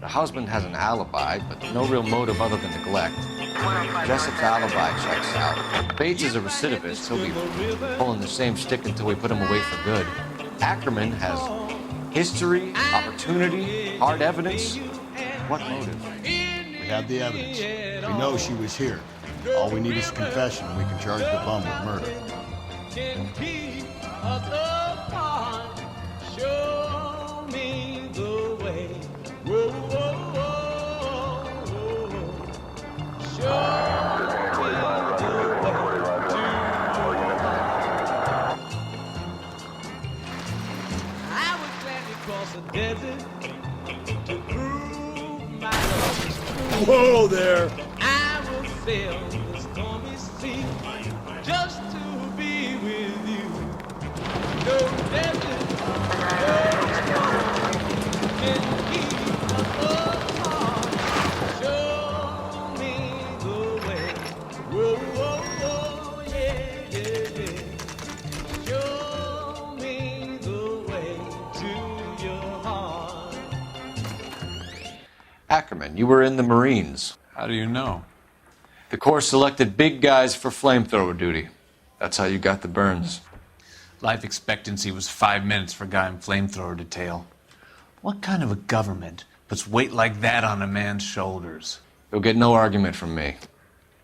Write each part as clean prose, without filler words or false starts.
The husband has an alibi, but no real motive other than neglect. Jessup's alibi checks out. Bates is a recidivist. He'll be pulling the same stick until we put him away for good. Ackerman has history, opportunity, hard evidence. What motive? We have the evidence. We know she was here. All we need is a confession, and we can charge the bum with murder. Show me the way. Whoa, whoa, whoa, whoa. Show me the way to I would gladly cross the desert to prove my love is true. Whoa there! I will sail the stormy sea just to be with you. No desert, no storm can keep us apart. Show me the way. Whoa, whoa, whoa, yeah, yeah, yeah. Show me the way to your heart. Ackerman, you were in the Marines. How do you know? The Corps selected big guys for flamethrower duty. That's how you got the burns. Life expectancy was 5 minutes for a guy in flamethrower detail. What kind of a government puts weight like that on a man's shoulders? You'll get no argument from me.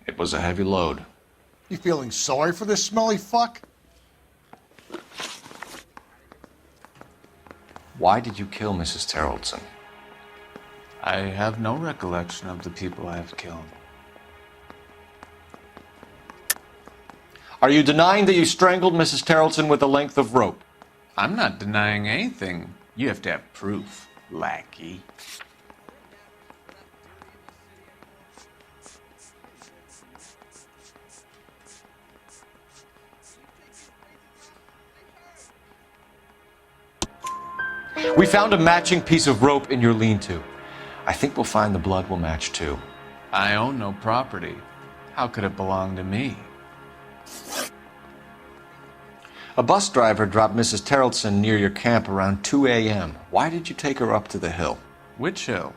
It was a heavy load. You feeling sorry for this smelly fuck? Why did you kill Mrs. Terrellson? I have no recollection of the people I have killed. Are you denying that you strangled Mrs. Terrellson with a length of rope? I'm not denying anything. You have to have proof, lackey. We found a matching piece of rope in your lean-to. I think we'll find the blood will match too. I own no property. How could it belong to me? A bus driver dropped Mrs. Terrellson near your camp around 2 a.m. Why did you take her up to the hill? Which hill?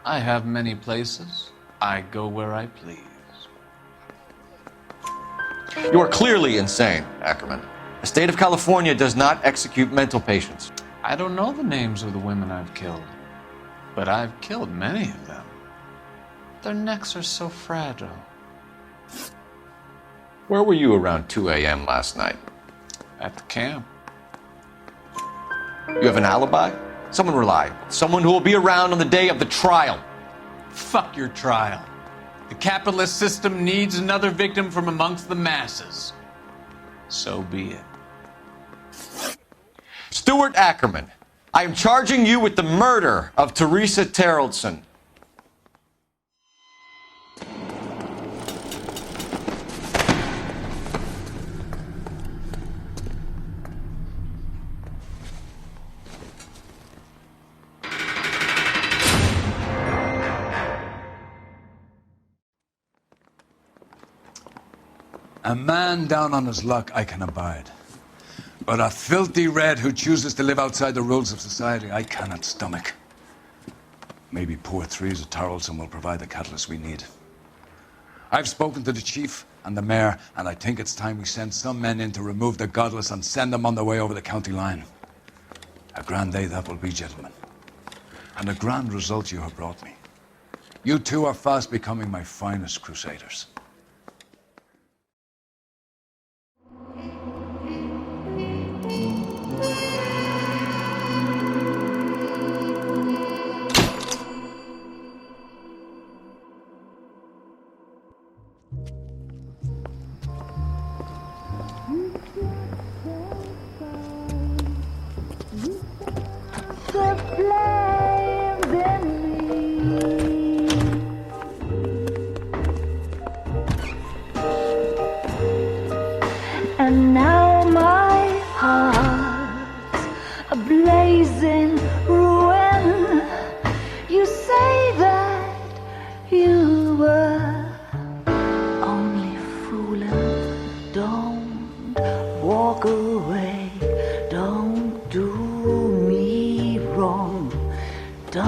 I have many places. I go where I please. You are clearly insane, Ackerman. The state of California does not execute mental patients. I don't know the names of the women I've killed, but I've killed many of them. Their necks are so fragile. Where were you around 2 a.m. last night? At the camp. You have an alibi? Someone reliable. Someone who will be around on the day of the trial. Fuck your trial. The capitalist system needs another victim from amongst the masses. So be it. Stuart Ackerman, I am charging you with the murder of Teresa Terrellson. A man down on his luck I can abide. But a filthy red who chooses to live outside the rules of society I cannot stomach. Maybe poor Teresa Terrellson will provide the catalyst we need. I've spoken to the chief and the mayor, and I think it's time we send some men in to remove the godless and send them on their way over the county line. A grand day that will be, gentlemen. And a grand result you have brought me. You two are fast becoming my finest crusaders.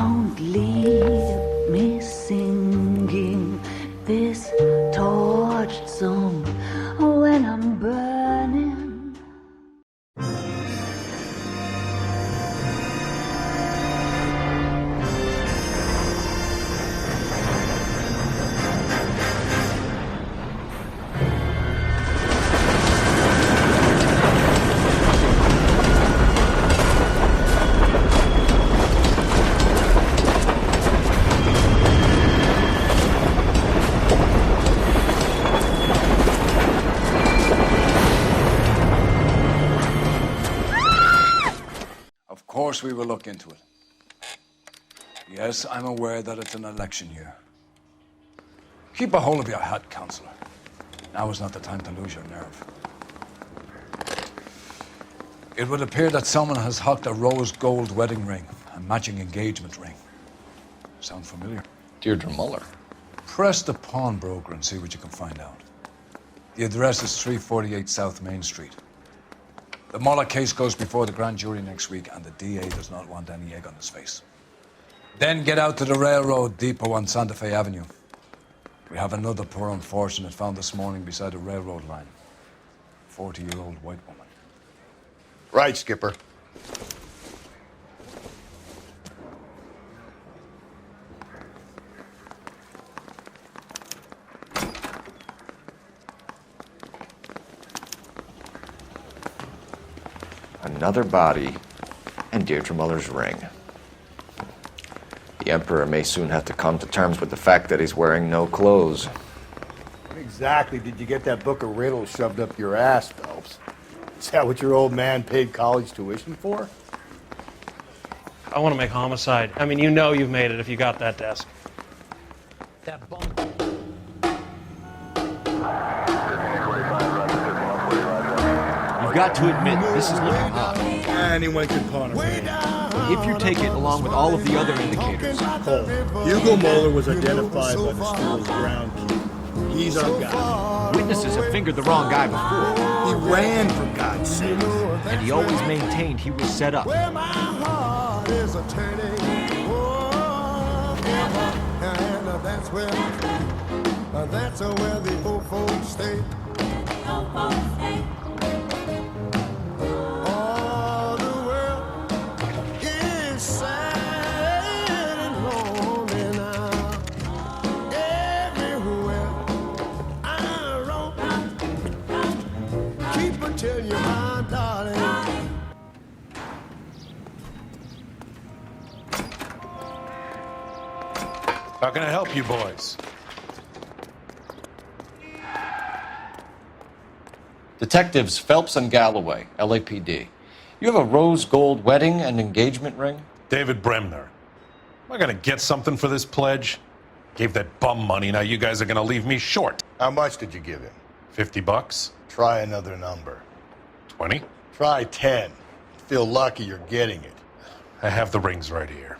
Don't leave me singing this torched song when I'm burning. Of course we will look into it. Yes, I'm aware that it's an election year. Keep a hold of your hat, Counselor. Now is not the time to lose your nerve. It would appear that someone has hocked a rose gold wedding ring, a matching engagement ring. Sound familiar? Deirdre Muller. Press the pawnbroker and see what you can find out. The address is 348 South Main Street. The Muller case goes before the grand jury next week, and the DA does not want any egg on his face. Then get out to the railroad depot on Santa Fe Avenue. We have another poor unfortunate found this morning beside a railroad line. 40-year-old white woman. Right, Skipper. Another body and Deirdre Muller's ring. The Emperor may soon have to come to terms with the fact that he's wearing no clothes. When exactly did you get that book of riddles shoved up your ass, Phelps? Is that what your old man paid college tuition for? I want to make homicide. I mean, you know you've made it if you got that desk. That bum. You've got to admit, this is looking hot. Anyone can pawn a ring. If you take it along with all of the other indicators. Hugo Moeller was identified by the school's groundkeeper. He's our guy. Witnesses have fingered the wrong guy before, He ran, for God's sake. and he always maintained he was set up. That's where the old folks stay. All the world is sad and lonely now. Everywhere I roam, people tell you, my darling. How can I help you boys? Detectives Phelps and Galloway, LAPD. You have a rose gold wedding and engagement ring? David Bremner. Am I gonna get something for this pledge? Gave that bum money, now you guys are gonna leave me short. How much did you give him? $50? Try another number. 20? Try 10. Feel lucky you're getting it. I have the rings right here.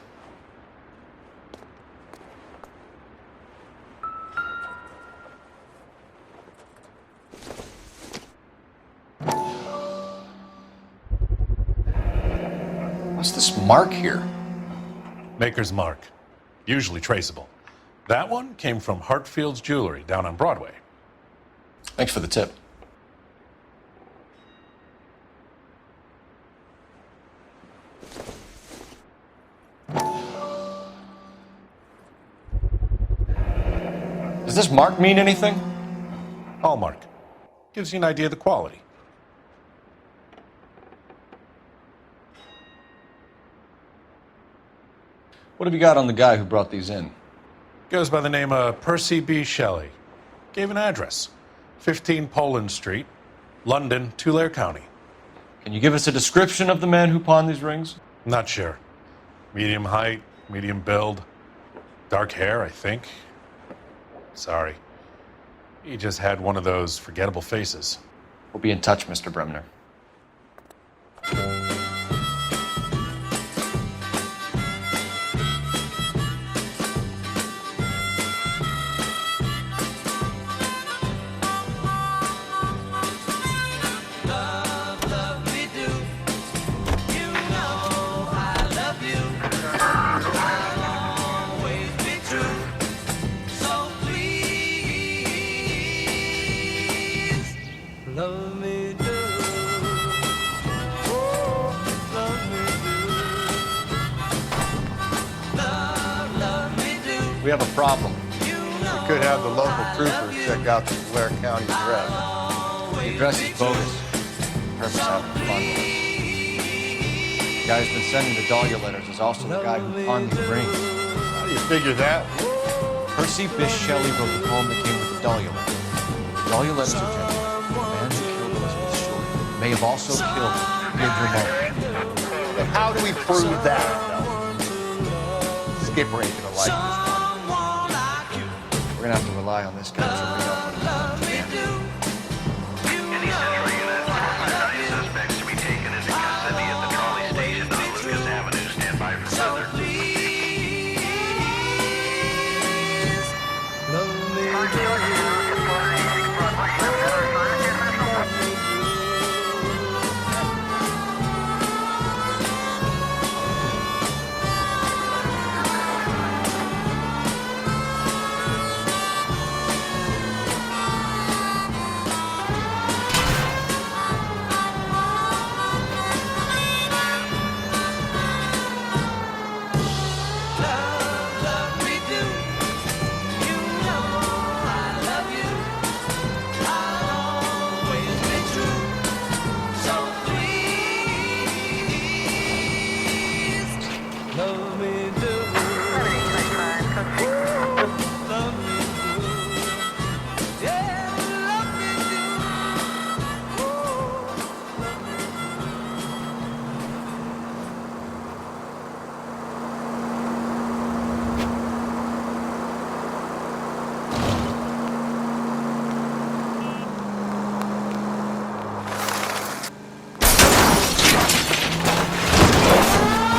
What's this mark here? Maker's mark. Usually traceable. That one came from Hartfield's Jewelry down on Broadway. Thanks for the tip. Does this mark mean anything? Hallmark. Gives you an idea of the quality. What have you got on the guy who brought these in? Goes by the name of Percy B. Shelley. Gave an address. 15 Poland Street, London, Tulare County. Can you give us a description of the man who pawned these rings? Not sure. Medium height, medium build. Dark hair, I think. Sorry. He just had one of those forgettable faces. We'll be in touch, Mr. Bremner. We have a problem. We could have the local troopers check out the Blair County address. The address is bogus. Herbert's having fun with us. The guy who's been sending the Dahlia letters is also the guy who pawned these rings. How do you figure that? Percy Bysshe Shelley wrote the poem that came with the Dahlia letters. The Dahlia letters are genuine. The man who killed Elizabeth Short may have also killed Deirdre Mullen. And how do we prove that, though? Skipper ain't gonna like this one. We're gonna have to rely on this guy to read up on it. Any Central units, 459 suspects to be taken into custody at the trolley station on Lucas Avenue. Stand by for further.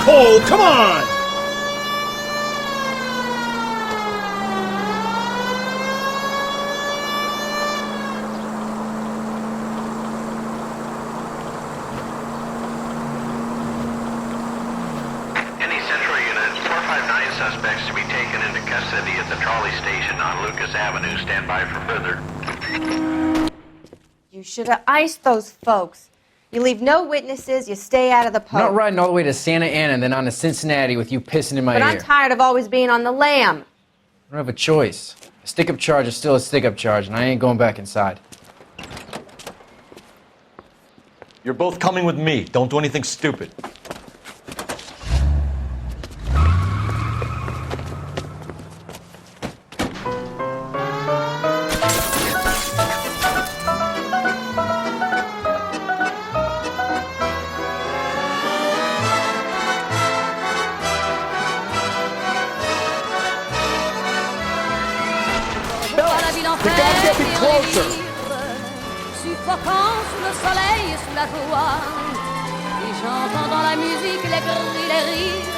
Cole, come on! Any Central units, 459 suspects to be taken into custody at the trolley station on Lucas Avenue. Stand by for further. You should have iced those folks. You leave no witnesses, you stay out of the post. I'm not riding all the way to Santa Ana and then on to Cincinnati with you pissing in my But ear. I'm tired of always being on the lam. I don't have a choice. A stick-up charge is still a stick-up charge, and I ain't going back inside. You're both coming with me. Don't do anything stupid. gotta get me closer. Suffocant sous le soleil et sous la joie. Et j'entends dans la musique les cris, les rires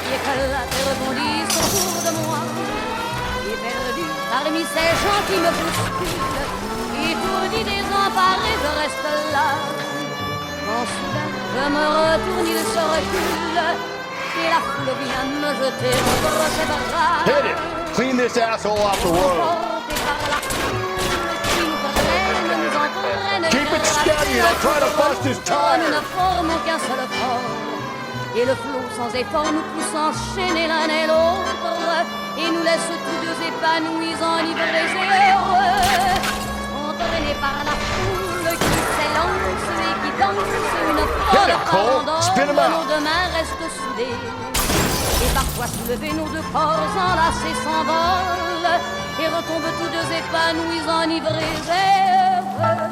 qui éclatent et rebondissent autour de moi. Et perdu parmi ces gens qui me bousculent, étourdi, désemparé, je reste là. Quand soudain je me retourne, il se recule. Et la foule vient me jeter entre ses bras. Hit it! Clean this asshole off the road. Keep it steady, I'll try to bust his tire. Nous ne formons qu'un seul corps. Et le flot sans effort nous pousse enchaîner l'un et l'autre. Et nous laisse tous deux épanouis, enivrés et heureux. Entraînés par la foule qui s'élance et qui danse. Une folle abandonne, nos deux mains restent soudées. Et parfois soulevés, nos deux corps enlacés s'envolent. Et retombent tous deux épanouis, enivrés et heureux.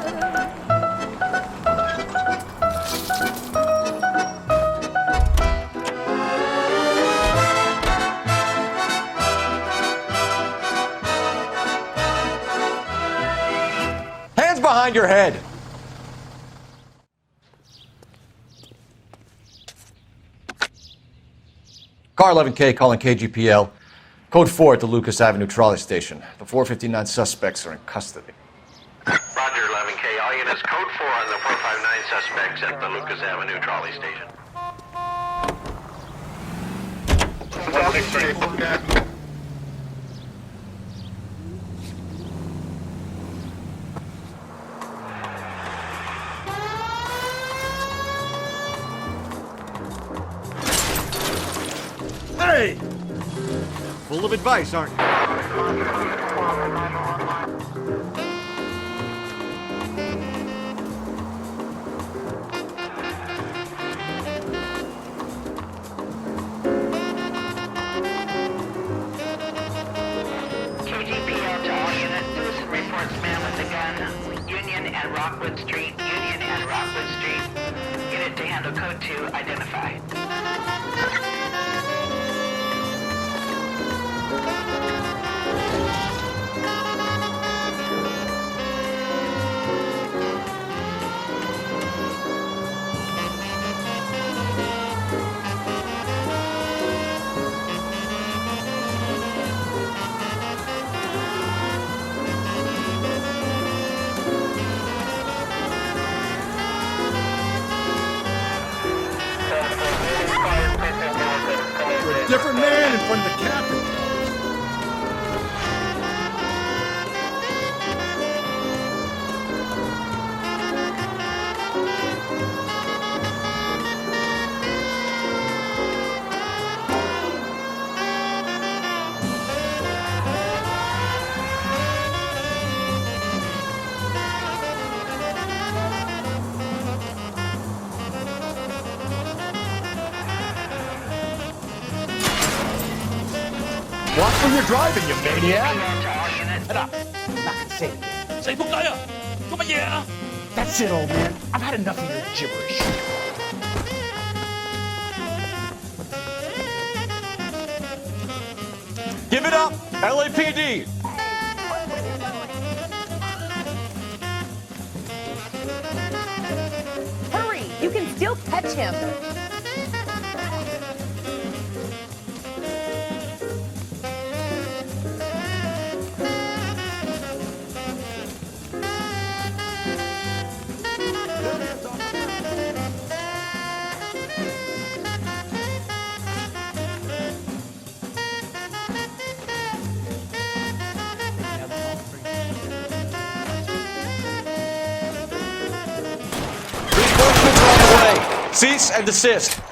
Hands behind your head. Car 11K calling KGPL. Code 4 at the Lucas Avenue trolley station. The 459 suspects are in custody. Roger, 11K. All units, code 4 on the 459 suspects at the Lucas Avenue trolley station. Hey! full of advice, aren't you? KGPL to all units. Citizen reports man with a gun. Union and Rockwood Street. Union and Rockwood Street. Unit to handle code 2. Identify. You're a different man in front of the captain. Watch when you're driving, you maniac! Shut up. That's it, old man. I've had enough of your gibberish. Give it up, LAPD! Hurry! You can still catch him. Cease and desist.